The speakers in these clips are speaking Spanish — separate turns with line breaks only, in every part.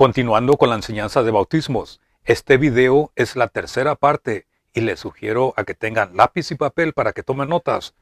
Continuando con la enseñanza de bautismos, este video es la tercera parte y les sugiero a que tengan lápiz y papel para que tomen notas,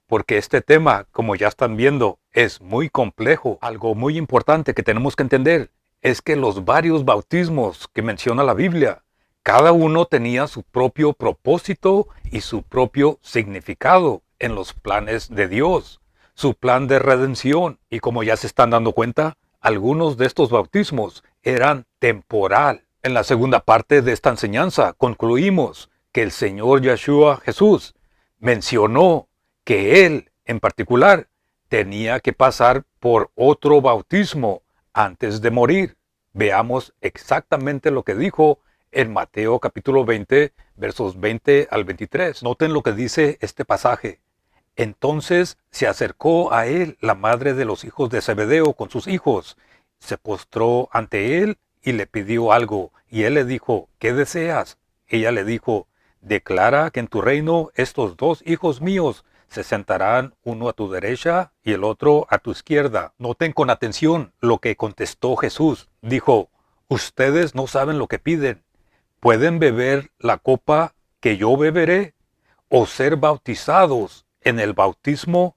porque este tema, como ya están viendo, es muy complejo. Algo muy importante que tenemos que entender es que los varios bautismos que menciona la Biblia, cada uno tenía su propio propósito y su propio significado en los planes de Dios, su plan de redención. Y como ya se están dando cuenta, algunos de estos bautismos eran temporal. En la segunda parte de esta enseñanza concluimos que el Señor Yeshua Jesús mencionó que Él, en particular, tenía que pasar por otro bautismo antes de morir. Veamos exactamente lo que dijo en Mateo capítulo 20, versos 20 al 23. Noten lo que dice este pasaje. Entonces se acercó a él la madre de los hijos de Zebedeo con sus hijos. Se postró ante él y le pidió algo. Y él le dijo, ¿qué deseas? Ella le dijo, declara que en tu reino estos dos hijos míos se sentarán, uno a tu derecha y el otro a tu izquierda. Noten con atención lo que contestó Jesús. Dijo, ustedes no saben lo que piden. ¿Pueden beber la copa que yo beberé? ¿O ser bautizados en el bautismo?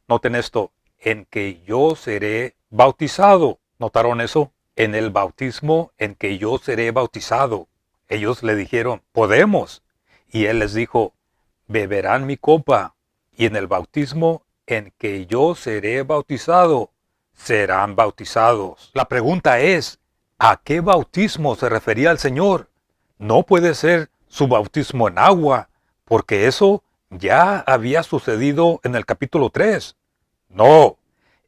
Noten esto, en que yo seré bautizado. ¿Notaron eso? En el bautismo en que yo seré bautizado. Ellos le dijeron, podemos. Y él les dijo, beberán mi copa, y en el bautismo en que yo seré bautizado, serán bautizados. La pregunta es, ¿a qué bautismo se refería el Señor? No puede ser su bautismo en agua, porque eso ya había sucedido en el capítulo 3. No,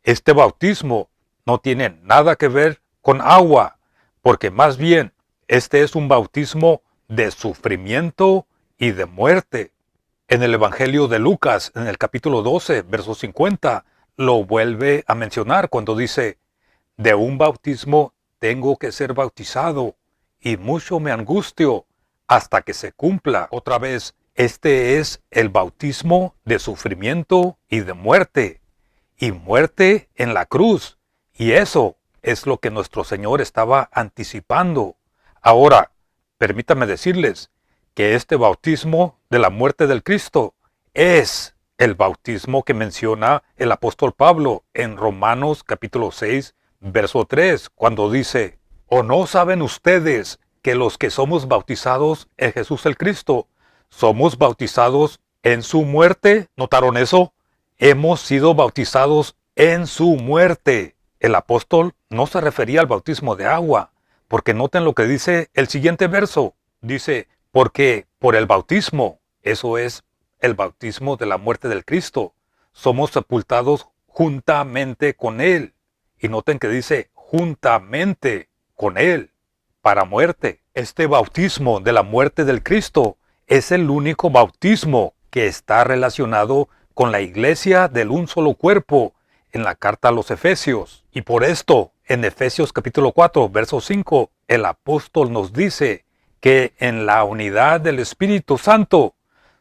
este bautismo no tiene nada que ver con agua, porque más bien este es un bautismo de sufrimiento y de muerte. En el Evangelio de Lucas, en el capítulo 12, verso 50, lo vuelve a mencionar cuando dice, de un bautismo tengo que ser bautizado, y mucho me angustio hasta que se cumpla. Otra vez, este es el bautismo de sufrimiento y de muerte, y muerte en la cruz. Y eso es lo que nuestro Señor estaba anticipando. Ahora, permítanme decirles que este bautismo de la muerte del Cristo es el bautismo que menciona el apóstol Pablo en Romanos capítulo 6, verso 3, cuando dice, ¿o no saben ustedes que los que somos bautizados en Jesús el Cristo, somos bautizados en su muerte? ¿Notaron eso? Hemos sido bautizados en su muerte. El apóstol no se refería al bautismo de agua, porque noten lo que dice el siguiente verso. Dice, porque por el bautismo, eso es el bautismo de la muerte del Cristo, somos sepultados juntamente con Él. Y noten que dice juntamente con Él, para muerte. Este bautismo de la muerte del Cristo es el único bautismo que está relacionado con la iglesia del un solo cuerpo en la carta a los Efesios. Y por esto, en Efesios capítulo 4, verso 5, el apóstol nos dice que en la unidad del Espíritu Santo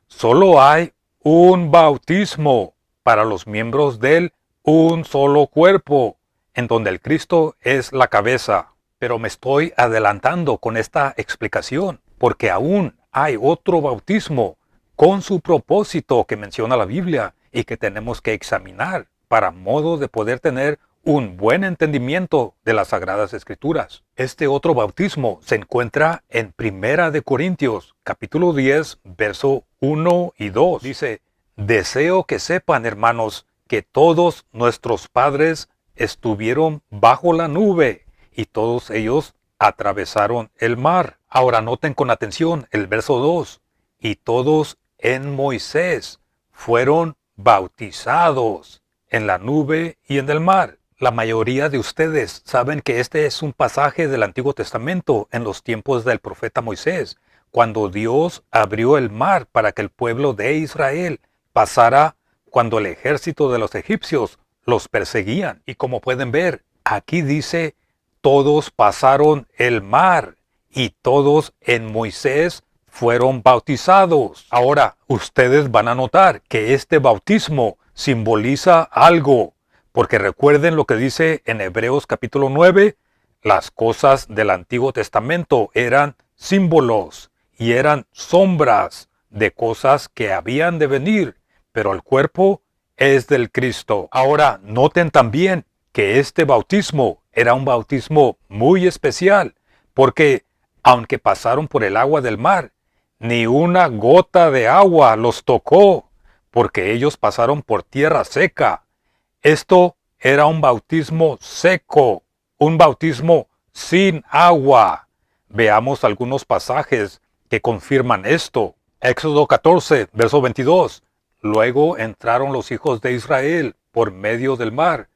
solo hay un bautismo para los miembros del un solo cuerpo, en donde el Cristo es la cabeza. Pero me estoy adelantando con esta explicación, porque aún hay otro bautismo con su propósito que menciona la Biblia y que tenemos que examinar para modo de poder tener un buen entendimiento de las Sagradas Escrituras. Este otro bautismo se encuentra en Primera de Corintios, capítulo 10, verso 1 y 2. Dice, deseo que sepan, hermanos, que todos nuestros padres estuvieron bajo la nube y todos ellos atravesaron el mar. Ahora noten con atención el verso 2. Y todos en Moisés fueron bautizados en la nube y en el mar. La mayoría de ustedes saben que este es un pasaje del Antiguo Testamento en los tiempos del profeta Moisés, cuando Dios abrió el mar para que el pueblo de Israel pasara cuando el ejército de los egipcios los perseguían. Y como pueden ver, aquí dice, todos pasaron el mar y todos en Moisés fueron bautizados. Ahora, ustedes van a notar que este bautismo simboliza algo, porque recuerden lo que dice en Hebreos capítulo 9, Las cosas del Antiguo Testamento eran símbolos y eran sombras de cosas que habían de venir, pero el cuerpo es del Cristo. Ahora, noten también que este bautismo era un bautismo muy especial, porque aunque pasaron por el agua del mar, ni una gota de agua los tocó, porque ellos pasaron por tierra seca. Esto era un bautismo seco, un bautismo sin agua. Veamos algunos pasajes que confirman esto. Éxodo 14, verso 22. Luego entraron los hijos de Israel por medio del mar.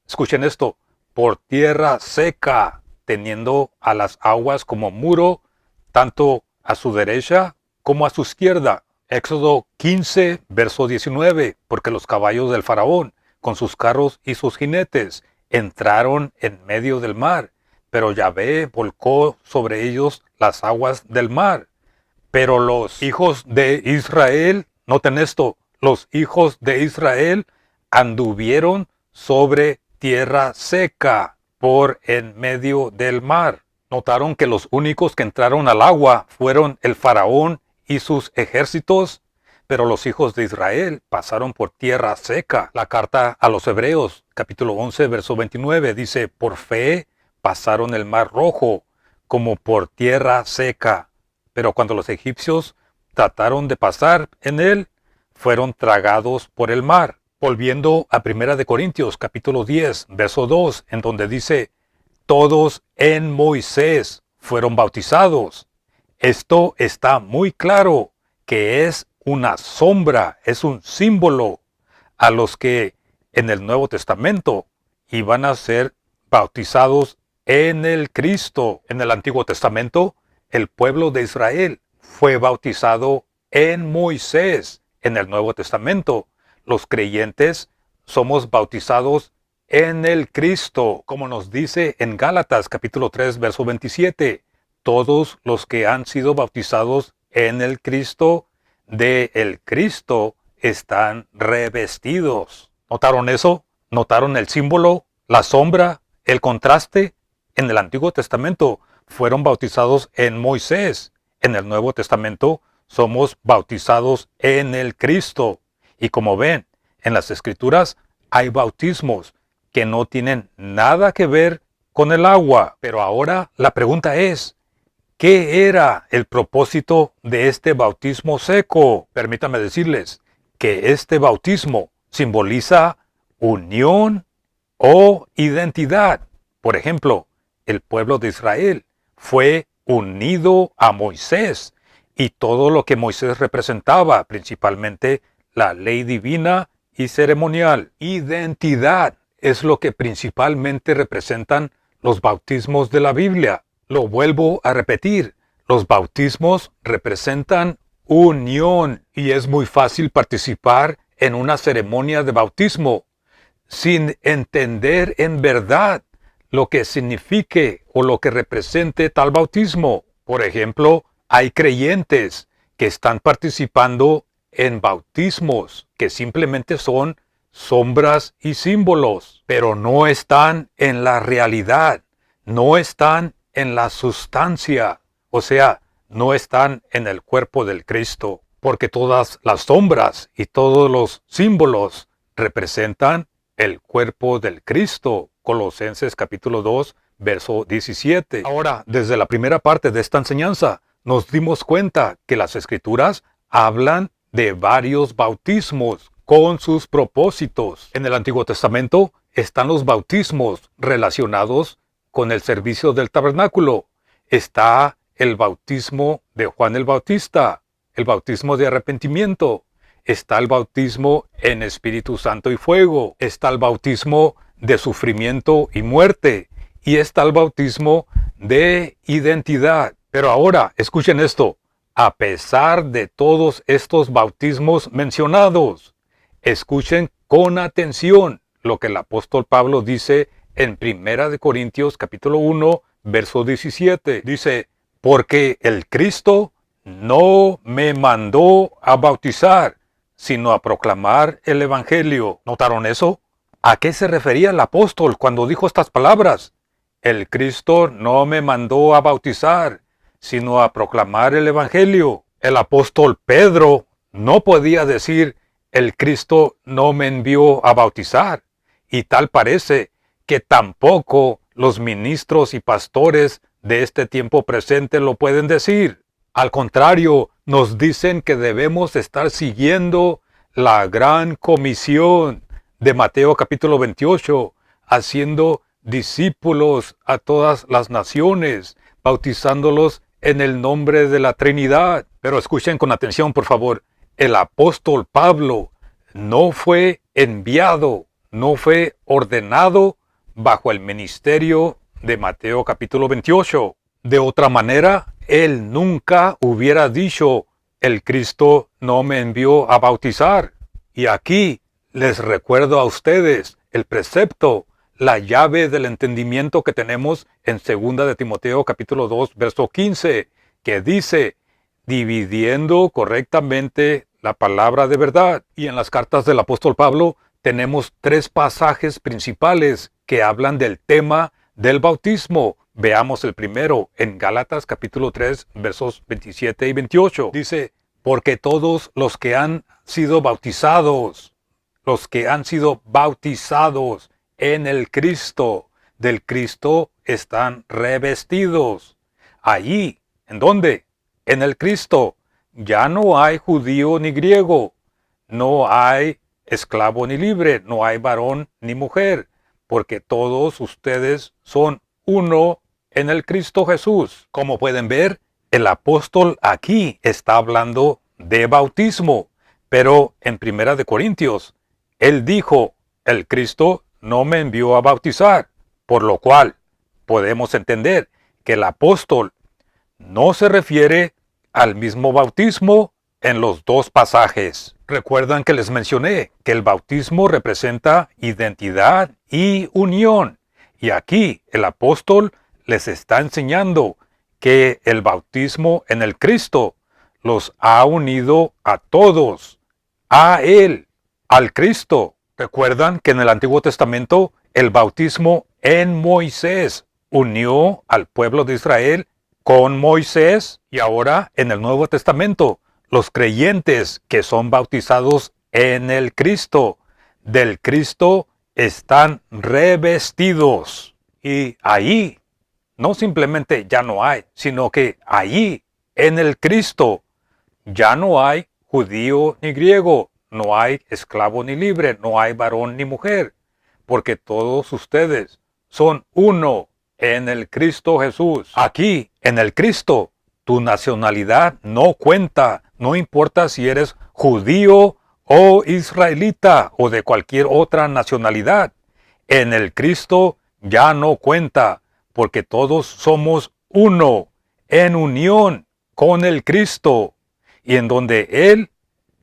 Escuchen esto, por tierra seca, teniendo a las aguas como muro, tanto a su derecha como a su izquierda. Éxodo 15, verso 19, porque los caballos del faraón, con sus carros y sus jinetes, entraron en medio del mar, pero Yahvé volcó sobre ellos las aguas del mar. Pero los hijos de Israel, noten esto, los hijos de Israel anduvieron sobre tierra seca por en medio del mar. Notaron que los únicos que entraron al agua fueron el faraón y sus ejércitos, pero los hijos de Israel pasaron por tierra seca. La carta a los Hebreos, capítulo 11, verso 29, dice, por fe pasaron el mar rojo como por tierra seca, pero cuando los egipcios trataron de pasar en él, fueron tragados por el mar. Volviendo a 1 Corintios, capítulo 10, verso 2, en donde dice, todos en Moisés fueron bautizados. Esto está muy claro que es una sombra, es un símbolo a los que en el Nuevo Testamento iban a ser bautizados en el Cristo. En el Antiguo Testamento, el pueblo de Israel fue bautizado en Moisés. En el Nuevo Testamento, los creyentes somos bautizados en el Cristo, como nos dice en Gálatas capítulo 3, verso 27. Todos los que han sido bautizados en el Cristo, de el Cristo, están revestidos. ¿Notaron eso? ¿Notaron el símbolo, la sombra, el contraste? En el Antiguo Testamento fueron bautizados en Moisés. En el Nuevo Testamento somos bautizados en el Cristo. Y como ven, en las Escrituras hay bautismos que no tienen nada que ver con el agua. Pero ahora la pregunta es, ¿qué era el propósito de este bautismo seco? Permítanme decirles que este bautismo simboliza unión o identidad. Por ejemplo, el pueblo de Israel fue unido a Moisés y todo lo que Moisés representaba, principalmente la ley divina y ceremonial. Identidad es lo que principalmente representan los bautismos de la Biblia. Lo vuelvo a repetir, los bautismos representan unión y es muy fácil participar en una ceremonia de bautismo sin entender en verdad lo que signifique o lo que represente tal bautismo. Por ejemplo, hay creyentes que están participando en bautismos que simplemente son sombras y símbolos, pero no están en la realidad, no están en la sustancia, o sea, no están en el cuerpo del Cristo, porque todas las sombras y todos los símbolos representan el cuerpo del Cristo. Colosenses capítulo 2, verso 17. Ahora, desde la primera parte de esta enseñanza, nos dimos cuenta que las Escrituras hablan de varios bautismos con sus propósitos. En el Antiguo Testamento están los bautismos relacionados con el servicio del tabernáculo. Está el bautismo de Juan el Bautista, el bautismo de arrepentimiento. Está el bautismo en Espíritu Santo y fuego. Está el bautismo de sufrimiento y muerte. Y está el bautismo de identidad. Pero ahora, escuchen esto. A pesar de todos estos bautismos mencionados, escuchen con atención lo que el apóstol Pablo dice en 1 Corintios capítulo 1, verso 17. Dice, porque el Cristo no me mandó a bautizar, sino a proclamar el Evangelio. ¿Notaron eso? ¿A qué se refería el apóstol cuando dijo estas palabras? el Cristo no me mandó a bautizar, sino a proclamar el Evangelio. El apóstol Pedro no podía decir, el Cristo no me envió a bautizar. Y tal parece que tampoco los ministros y pastores de este tiempo presente lo pueden decir. Al contrario, nos dicen que debemos estar siguiendo la gran comisión de Mateo capítulo 28, haciendo discípulos a todas las naciones, bautizándolos en el nombre de la Trinidad. Pero escuchen con atención, por favor. El apóstol Pablo no fue enviado, no fue ordenado bajo el ministerio de Mateo capítulo 28. De otra manera, él nunca hubiera dicho, el Cristo no me envió a bautizar. Y aquí les recuerdo a ustedes el precepto, la llave del entendimiento que tenemos en 2 de Timoteo capítulo 2, verso 15, que dice, dividiendo correctamente la palabra de verdad. Y en las cartas del apóstol Pablo tenemos 3 pasajes principales que hablan del tema del bautismo. Veamos el primero en Gálatas capítulo 3, versos 27 y 28. Dice, porque todos los que han sido bautizados en el Cristo, del Cristo están revestidos. Allí, ¿en dónde? En el Cristo. Ya no hay judío ni griego, no hay esclavo ni libre, no hay varón ni mujer, porque todos ustedes son uno en el Cristo Jesús. Como pueden ver, el apóstol aquí está hablando de bautismo, pero en 1 Corintios, él dijo, el Cristo no me envió a bautizar, por lo cual podemos entender que el apóstol no se refiere al mismo bautismo en los 2 pasajes. Recuerdan que les mencioné que el bautismo representa identidad y unión. Y aquí el apóstol les está enseñando que el bautismo en el Cristo los ha unido a todos, a Él, al Cristo. Recuerdan que en el Antiguo Testamento el bautismo en Moisés unió al pueblo de Israel con Moisés, y ahora en el Nuevo Testamento los creyentes que son bautizados en el Cristo, del Cristo están revestidos. Y ahí no simplemente ya no hay, sino que allí en el Cristo ya no hay judío ni griego, no hay esclavo ni libre, no hay varón ni mujer, porque todos ustedes son uno en el Cristo Jesús. Aquí, en el Cristo, tu nacionalidad no cuenta, no importa si eres judío o israelita o de cualquier otra nacionalidad. En el Cristo ya no cuenta, porque todos somos uno, en unión con el Cristo, y en donde Él,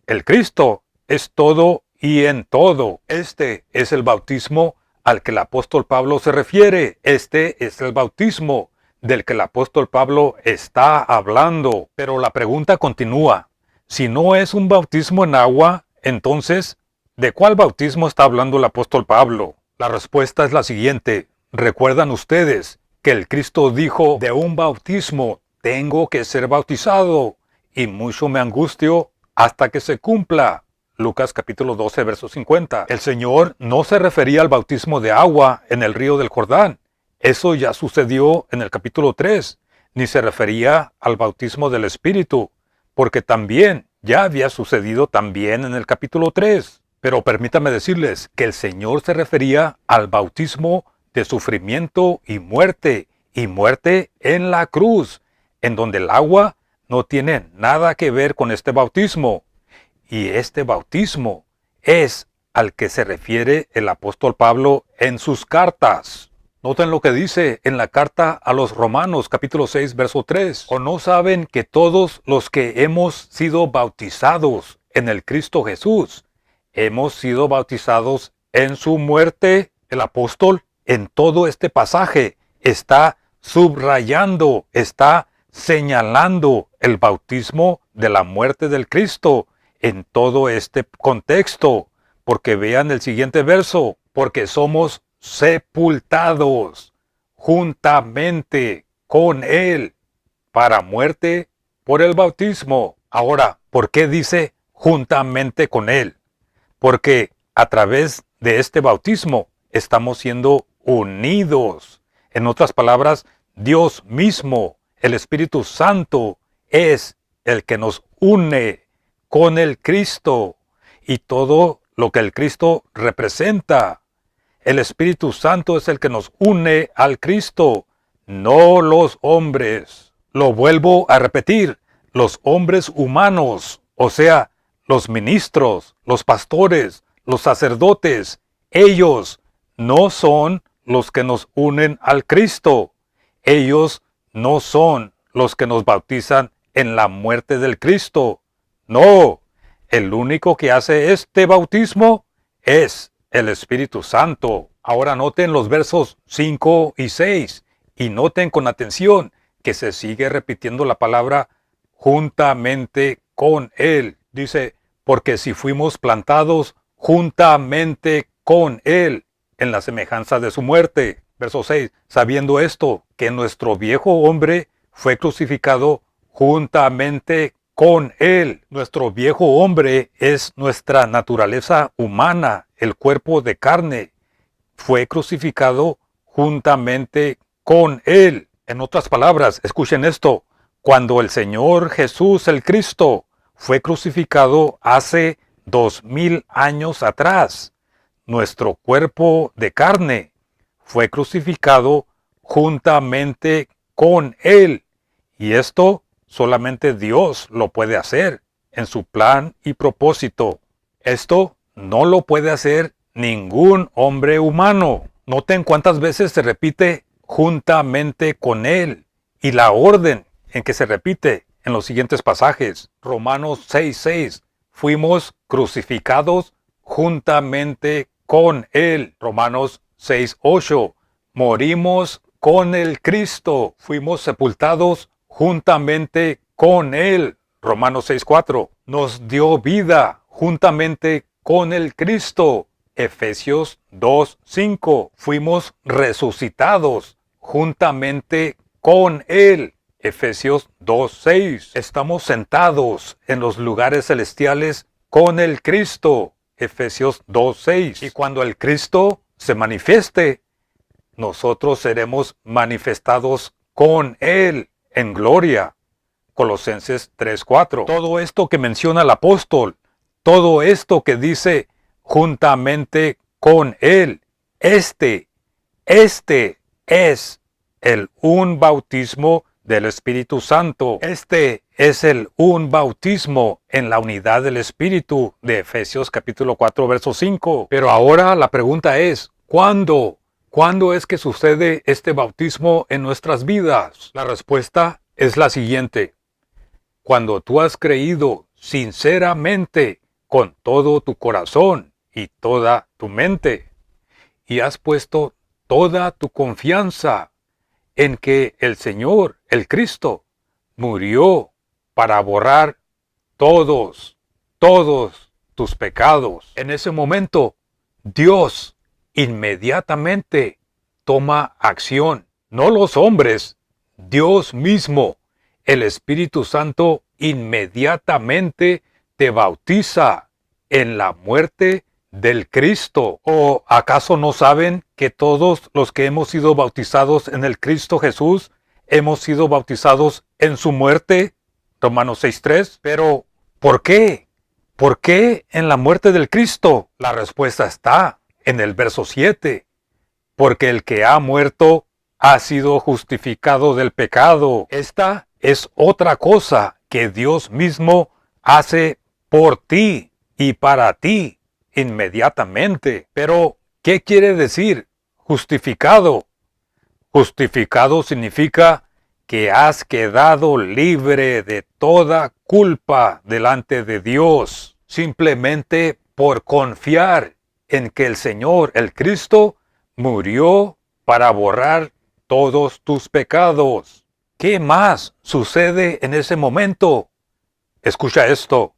el Cristo, es todo y en todo. Este es el bautismo al que el apóstol Pablo se refiere. Este es el bautismo del que el apóstol Pablo está hablando. Pero la pregunta continúa. Si no es un bautismo en agua, entonces, ¿de cuál bautismo está hablando el apóstol Pablo? La respuesta es la siguiente. ¿Recuerdan ustedes que el Cristo dijo, de un bautismo tengo que ser bautizado, y mucho me angustio hasta que se cumpla? Lucas capítulo 12, verso 50. El Señor no se refería al bautismo de agua en el río del Jordán. Eso ya sucedió en el capítulo 3. Ni se refería al bautismo del Espíritu, porque también ya había sucedido también en el capítulo 3. Pero permítame decirles que el Señor se refería al bautismo de sufrimiento y muerte en la cruz, en donde el agua no tiene nada que ver con este bautismo. Y este bautismo es al que se refiere el apóstol Pablo en sus cartas. Noten lo que dice en la carta a los Romanos, capítulo 6, verso 3. ¿O no saben que todos los que hemos sido bautizados en el Cristo Jesús, hemos sido bautizados en su muerte? El apóstol en todo este pasaje está subrayando, está señalando el bautismo de la muerte del Cristo en todo este contexto, porque vean el siguiente verso, porque somos sepultados juntamente con Él para muerte por el bautismo. Ahora, ¿por qué dice juntamente con Él? Porque a través de este bautismo estamos siendo unidos. En otras palabras, Dios mismo, el Espíritu Santo, es el que nos une con el Cristo y todo lo que el Cristo representa. El Espíritu Santo es el que nos une al Cristo, no los hombres. Lo vuelvo a repetir, los hombres humanos, o sea, los ministros, los pastores, los sacerdotes, ellos no son los que nos unen al Cristo. Ellos no son los que nos bautizan en la muerte del Cristo. No, el único que hace este bautismo es el Espíritu Santo. Ahora noten los versos 5 y 6 y noten con atención que se sigue repitiendo la palabra juntamente con Él. Dice, porque si fuimos plantados juntamente con Él en la semejanza de su muerte. Verso 6, sabiendo esto, que nuestro viejo hombre fue crucificado juntamente con Él. Nuestro viejo hombre es nuestra naturaleza humana, el cuerpo de carne. Fue crucificado juntamente con Él. En otras palabras, escuchen esto, cuando el Señor Jesús el Cristo fue crucificado hace 2000 años atrás, nuestro cuerpo de carne fue crucificado juntamente con Él. Y esto solamente Dios lo puede hacer en su plan y propósito. Esto no lo puede hacer ningún hombre humano. Noten cuántas veces se repite juntamente con Él y la orden en que se repite en los siguientes pasajes. Romanos 6:6. Fuimos crucificados juntamente con Él. Romanos 6:8. Morimos con el Cristo. Fuimos sepultados juntamente con Él. Romanos 6:4. Nos dio vida juntamente con el Cristo. Efesios 2:5. Fuimos resucitados juntamente con Él. Efesios 2:6. Estamos sentados en los lugares celestiales con el Cristo. Efesios 2:6. Y cuando el Cristo se manifieste, nosotros seremos manifestados con Él en gloria. Colosenses 3:4. Todo esto que menciona el apóstol, todo esto que dice juntamente con Él, este es un bautismo del Espíritu Santo. Este es un bautismo en la unidad del Espíritu de Efesios capítulo 4, verso 5. Pero ahora la pregunta es, ¿cuándo? ¿Cuándo es que sucede este bautismo en nuestras vidas? La respuesta es la siguiente. Cuando tú has creído sinceramente con todo tu corazón y toda tu mente, y has puesto toda tu confianza en que el Señor, el Cristo, murió para borrar todos tus pecados. En ese momento, Dios inmediatamente toma acción. No los hombres, Dios mismo, el Espíritu Santo, inmediatamente te bautiza en la muerte del Cristo. ¿O acaso no saben que todos los que hemos sido bautizados en el Cristo Jesús hemos sido bautizados en su muerte? Romanos 6:3. Pero, ¿por qué? ¿Por qué en la muerte del Cristo? La respuesta está en el verso 7. Porque el que ha muerto ha sido justificado del pecado. Esta es otra cosa que Dios mismo hace por ti y para ti inmediatamente. Pero, ¿qué quiere decir justificado? Justificado significa que has quedado libre de toda culpa delante de Dios, simplemente por confiar en que el Señor, el Cristo, murió para borrar todos tus pecados. ¿Qué más sucede en ese momento? Escucha esto.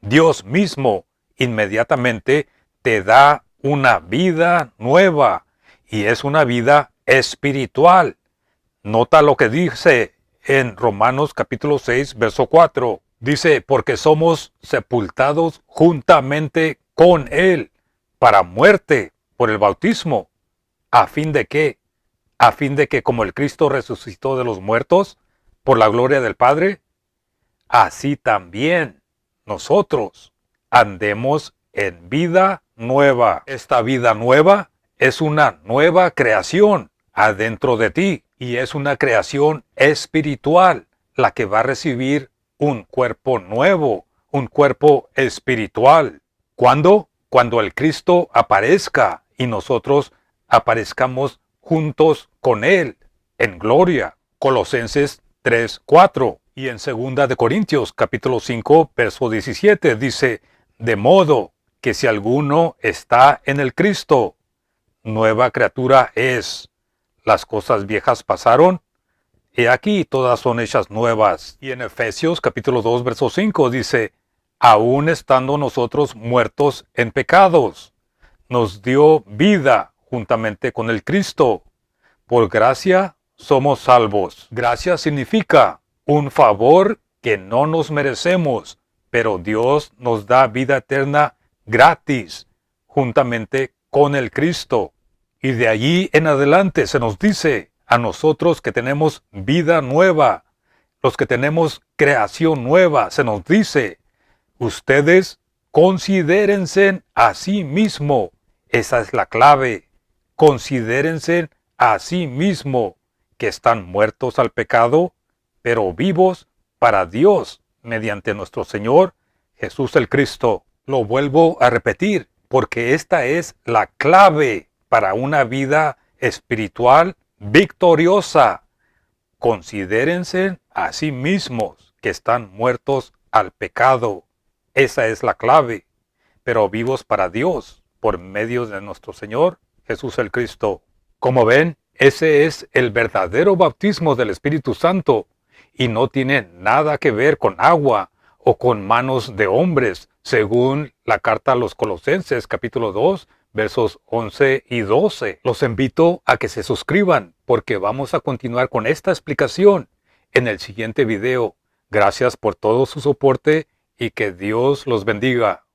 Dios mismo inmediatamente te da una vida nueva, y es una vida espiritual. Nota lo que dice en Romanos capítulo 6, verso 4. Dice, porque somos sepultados juntamente con Él para muerte por el bautismo. ¿A fin de qué? A fin de que como el Cristo resucitó de los muertos por la gloria del Padre, así también nosotros andemos en vida nueva. Esta vida nueva es una nueva creación adentro de ti y es una creación espiritual la que va a recibir un cuerpo nuevo, un cuerpo espiritual. ¿Cuándo? Cuando el Cristo aparezca y nosotros aparezcamos juntos con Él en gloria. Colosenses 3:4 y en 2 de Corintios capítulo 5 verso 17 dice, de modo que si alguno está en el Cristo, nueva criatura es. Las cosas viejas pasaron, he aquí todas son hechas nuevas. Y en Efesios capítulo 2 verso 5 dice, aún estando nosotros muertos en pecados, nos dio vida juntamente con el Cristo. Por gracia somos salvos. Gracia significa un favor que no nos merecemos, pero Dios nos da vida eterna gratis, juntamente con el Cristo. Y de allí en adelante se nos dice a nosotros que tenemos vida nueva, los que tenemos creación nueva, se nos dice, ustedes considérense a sí mismo. Esa es la clave. Considérense a sí mismo que están muertos al pecado, pero vivos para Dios mediante nuestro Señor Jesús el Cristo. Lo vuelvo a repetir, porque esta es la clave para una vida espiritual victoriosa. Considérense a sí mismos que están muertos al pecado. Esa es la clave, pero vivos para Dios por medio de nuestro Señor Jesús el Cristo. Como ven, ese es el verdadero bautismo del Espíritu Santo y no tiene nada que ver con agua o con manos de hombres, según la carta a los Colosenses capítulo 2, versos 11 y 12. Los invito a que se suscriban porque vamos a continuar con esta explicación en el siguiente video. Gracias por todo su soporte y que Dios los bendiga.